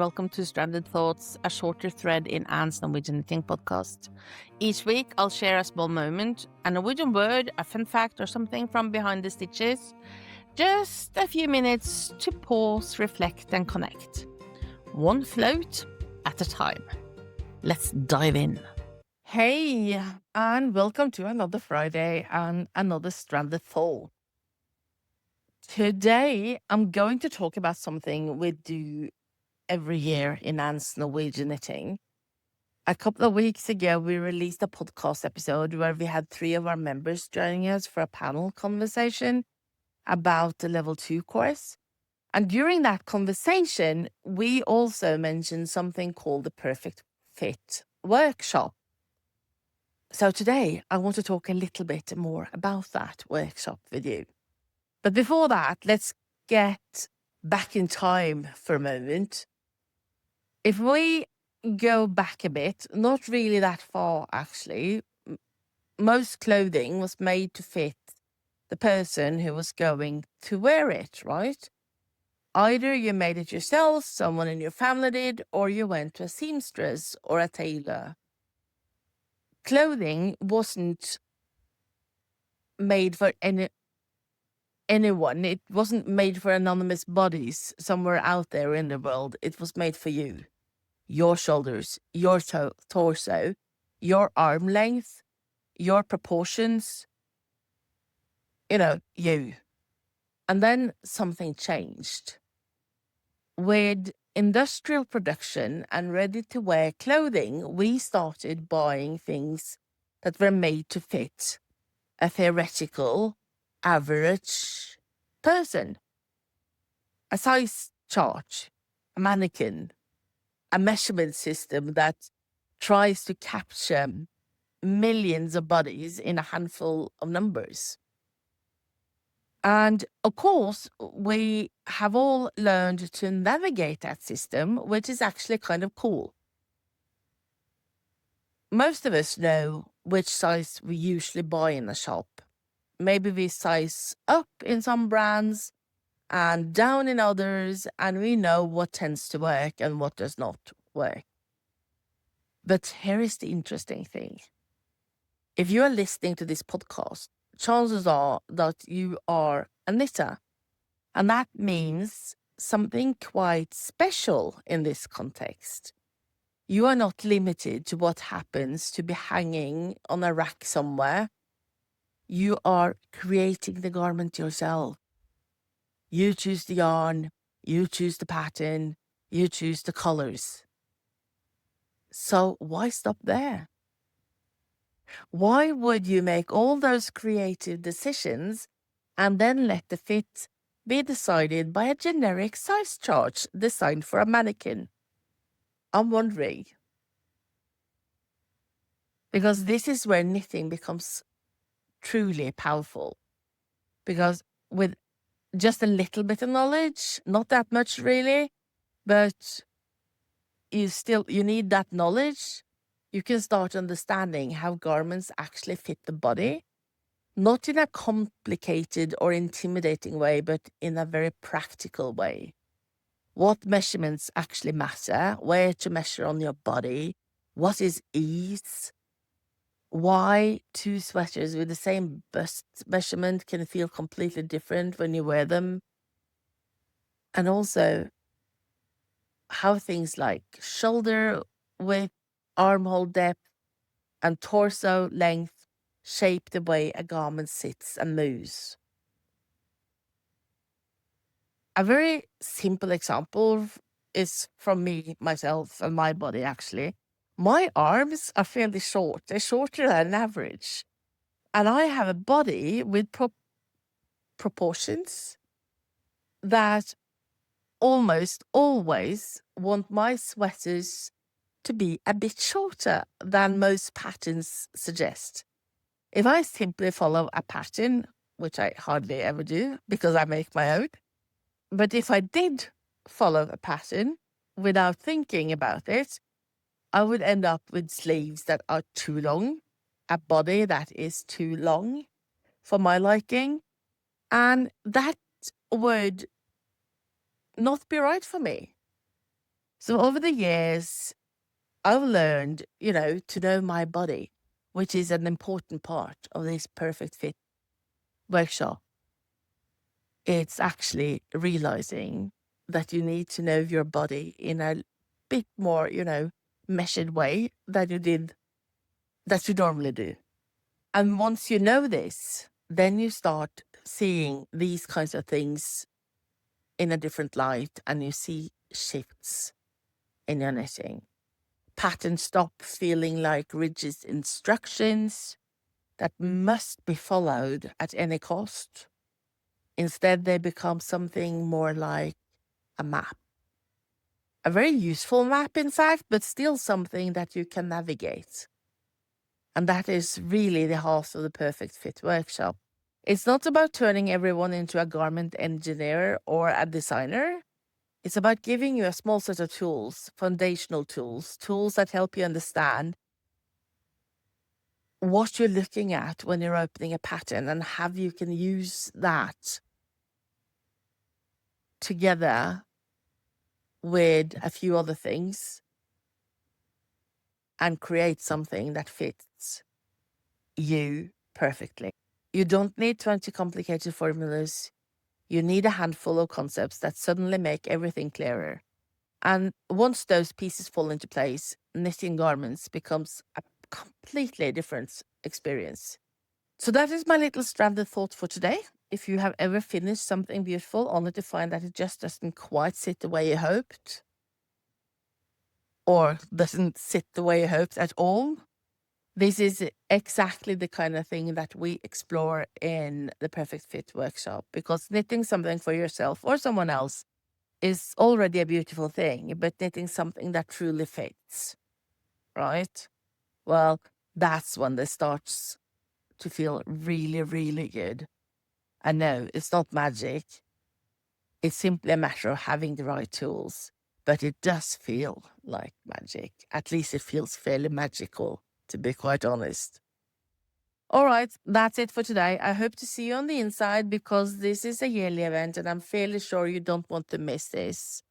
Welcome to Stranded Thoughts, a shorter thread in Anne's Norwegian Knitting podcast. Each week, I'll share a small moment, a Norwegian word, a fun fact, or something from behind the stitches. Just a few minutes to pause, reflect, and connect. One float at a time. Let's dive in. Hey, and welcome to another Friday and another Stranded Thought. Today, I'm going to talk about something we do every year in Anne's Norwegian Knitting. A couple of weeks ago, we released a podcast episode where we had 3 of our members joining us for a panel conversation about the level 2 course. And during that conversation, we also mentioned something called the Perfect Fit workshop. So today, I want to talk a little bit more about that workshop with you. But before that, let's get back in time for a moment. If we go back a bit, not really that far actually, most clothing was made to fit the person who was going to wear it, right? Either you made it yourself, someone in your family did, or you went to a seamstress or a tailor. Clothing wasn't made for anyone. It wasn't made for anonymous bodies somewhere out there in the world. It was made for you. Your shoulders, your torso, your arm length, your proportions, you. And then something changed. With industrial production and ready-to-wear clothing, we started buying things that were made to fit a theoretical, average person. A size chart, a mannequin, a measurement system that tries to capture millions of bodies in a handful of numbers. And of course, we have all learned to navigate that system, which is actually kind of cool. Most of us know which size we usually buy in a shop. Maybe we size up in some brands and down in others, and we know what tends to work and what does not work. But here is the interesting thing. If you are listening to this podcast, chances are that you are a knitter. And that means something quite special in this context. You are not limited to what happens to be hanging on a rack somewhere. You are creating the garment yourself. You choose the yarn, you choose the pattern, you choose the colors. So why stop there? Why would you make all those creative decisions and then let the fit be decided by a generic size chart designed for a mannequin? I'm wondering. Because this is where knitting becomes truly powerful. Because with just a little bit of knowledge, not that much really, but you need that knowledge, you can start understanding how garments actually fit the body, not in a complicated or intimidating way, but in a very practical way. What measurements actually matter, where to measure on your body, what is ease, why 2 sweaters with the same bust measurement can feel completely different when you wear them, and also how things like shoulder width, armhole depth, and torso length shape the way a garment sits and moves. A very simple example is from me, myself, and my body, actually. My arms are fairly short. They're shorter than average. And I have a body with proportions that almost always want my sweaters to be a bit shorter than most patterns suggest. If I simply follow a pattern, which I hardly ever do because I make my own, but if I did follow a pattern without thinking about it, I would end up with sleeves that are too long, a body that is too long for my liking, and that would not be right for me. So over the years, I've learned, to know my body, which is an important part of this perfect fit workshop. It's actually realizing that you need to know your body in a bit more, measured way than that you normally do. And once you know this, then you start seeing these kinds of things in a different light, and you see shifts in your knitting. Patterns stop feeling like rigid instructions that must be followed at any cost. Instead, they become something more like a map. A very useful map, in fact, but still something that you can navigate. And that is really the heart of the Perfect Fit workshop. It's not about turning everyone into a garment engineer or a designer. It's about giving you a small set of tools, foundational tools, tools that help you understand what you're looking at when you're opening a pattern and how you can use that together with a few other things and create something that fits you perfectly. You don't need 20 complicated formulas. You need a handful of concepts that suddenly make everything clearer. And once those pieces fall into place, knitting garments becomes a completely different experience. So that is my little stranded thought for today. If you have ever finished something beautiful only to find that it just doesn't quite sit the way you hoped, or doesn't sit the way you hoped at all, this is exactly the kind of thing that we explore in the Perfect Fit workshop, because knitting something for yourself or someone else is already a beautiful thing, but knitting something that truly fits, right? Well, that's when this starts to feel really, really good. I know it's not magic. It's simply a matter of having the right tools, but it does feel like magic. At least it feels fairly magical, to be quite honest. All right, that's it for today. I hope to see you on the inside, because this is a yearly event and I'm fairly sure you don't want to miss this.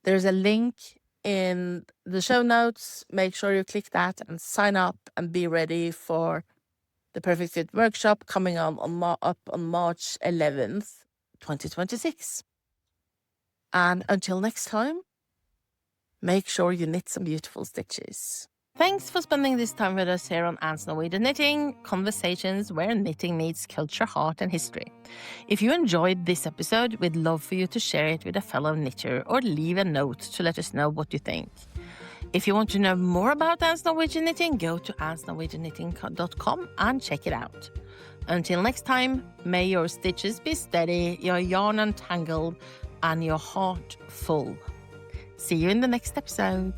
There's a link in the show notes. Make sure you click that and sign up and be ready for the Perfect Fit workshop coming up on March 11th, 2026. And until next time, make sure you knit some beautiful stitches. Thanks for spending this time with us here on Anne's Norwegian Knitting, conversations where knitting meets culture, heart, and history. If you enjoyed this episode, we'd love for you to share it with a fellow knitter or leave a note to let us know what you think. If you want to know more about Anne's Norwegian Knitting, go to annesnorwegianknitting.com and check it out. Until next time, may your stitches be steady, your yarn untangled, and your heart full. See you in the next episode.